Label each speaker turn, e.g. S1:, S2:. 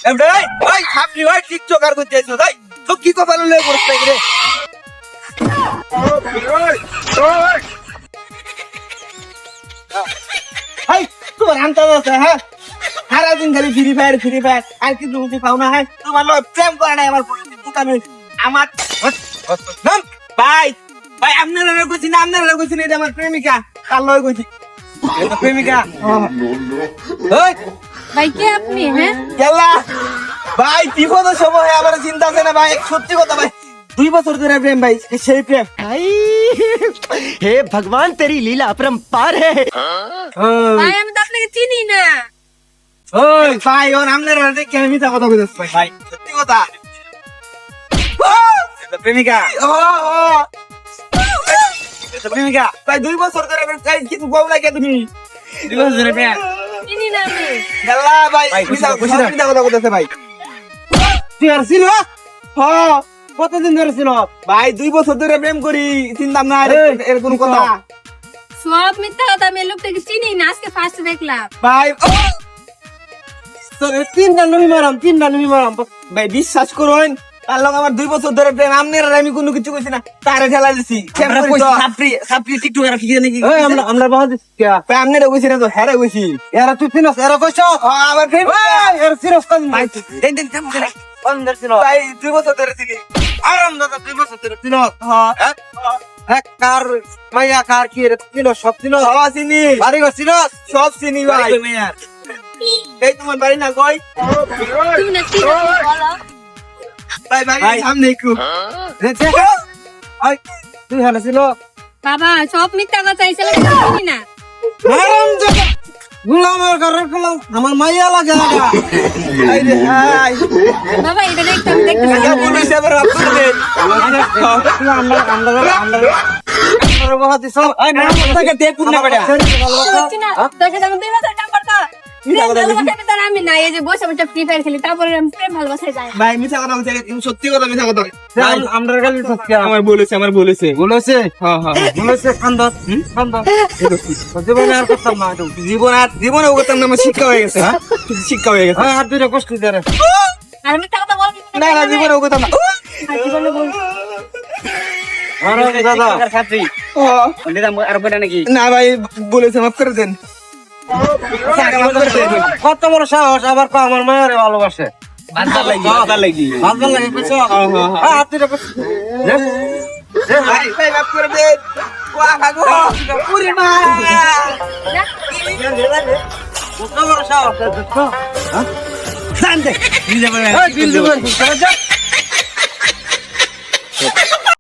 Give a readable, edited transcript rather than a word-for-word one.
S1: ভাই ভাই আপনি ভাই টিকটক আর করতে আইছো ভাই তো কি কথা লয়ে করছ নাকি রে ভাই তোমার আনতে আছে হ্যাঁ সারা দিন খালি ফ্রি ফায়ার আর কি তুমি পাও না হ্যাঁ তোমার লোক প্রেম করে না আমার দোকানে আমার ভাই ভাই আপনারা কইছি না আপনারা কইছি না এটা আমার প্রেমিকা কাল লয় কইছি এটা প্রেমিকা ওই
S2: ভাই কে আপনি? হ্যাঁ
S1: গেলা ভাই বিপদের সময় আবার চিন্তা আছে না ভাই সত্যি কথা ভাই 2 বছর ধরে প্রেম ভাই সেই প্রেম
S3: हे भगवान तेरी लीला अपरंपार है।
S2: ভাই আমি তো আপনাকে চিনি না।
S1: ওই ভাই ওর আমনের রাতে কেন মিথ্যা কথা কইছস ভাই সত্যি কথা এটা প্রেমিকা এটা প্রেমিকা ভাই 2 বছর ধরে ভাই কিছু বউ লাগে তুমি 2 বছর ধরে প্রেম
S2: চিনি না আমি।
S1: গেলা ভাই মিথ্যা কথা কইতাছে ভাই তুই আর ছিল হ্যাঁ কতদিন ধরে ছিল ভাই 2 বছর ধরে প্রেম করি চিন্তাম না এর কোন কথা
S2: সব মিথ্যা কথা, আমি এই লোকটাকে চিনি না, আজকে ফার্স্ট দেখলাম।
S1: ভাই তোর তিনটা নমি মারাম ভাই বিশ্বাস করুন তার লগে আমার 2 বছর ধরে প্রেম আমনের আর আমি কোনো কিছু কইছি না তারে ঠেলা দিছি সাপ্রি টিকটক আর কি জানি কি আমরা বাদ কে ভাই আমনের কইছি না তো হেরে কইছি এরা তুই চিনস এরা কইছ আবার ফের এর সিরিয়াস কোন ভাই দেন কাম করে বন্ধর ছিল ভাই 2 বছর ধরে ছিলি আরাম দাদা 2 বছর ধরে ছিল হ্যাঁ কার মাইয়া কার কি রে ছিল সব ছিল হাওয়া চিনি বাড়ি ঘর ছিল সব চিনি ভাই এই তোমার বাড়ি না কই
S2: তুমি না চিনি বলো।
S1: ভাই ভাই সামনে একটু তুই ভালো ছিল
S2: বাবা সব মিথ্যা কথা, এই ছেলেকে চিনি না।
S1: গুলামের ঘরের কলম আমার মাইয়া লাগে
S2: বাবা এটা দেখতে আমি দেখতে
S1: পুলিশ এবার আপনাদের
S2: পাচ্ছি না। তোকে যখন 2 বছর কাম করতো, প্রেম ভালোবাসার ভিতরে আমি না, এই যে বসে বসে ফ্রি ফায়ার খেলি, তারপরে আমি প্রেম ভালোবাসায় যাই।
S1: ভাই মিথ্যা কথা বলছে সত্যি কথা মিথ্যা কথা
S3: আমরা গালি
S1: আমার বলেছে
S3: জীবনে আর করতাম না এটা।
S1: জীবনে ও করতাম না আমার শিক্ষা হয়ে গেছে হ্যাঁ শিক্ষা হয়ে গেছে
S3: আর দুইটা কষ্ট দেয়
S2: আর মিথ্যা কথা বলবি
S1: না না জীবনে ও করতাম না
S2: আর জীবনে বলবি।
S3: দাদা
S1: আর না ভাই বলেছে মাফ করে দেন
S3: কত বড় সাহস আবার কো আমার মায়ের ভালোবাসে
S1: বাদ লাগি
S3: ভালো লাগে কিছু আর দুইটা কষ্ট
S1: ভাই ভাই মাফ করে দেন ওয়া ভাগো পুরি মা
S3: কত বড় সাহস
S1: শান্তি
S3: বিল দেবেন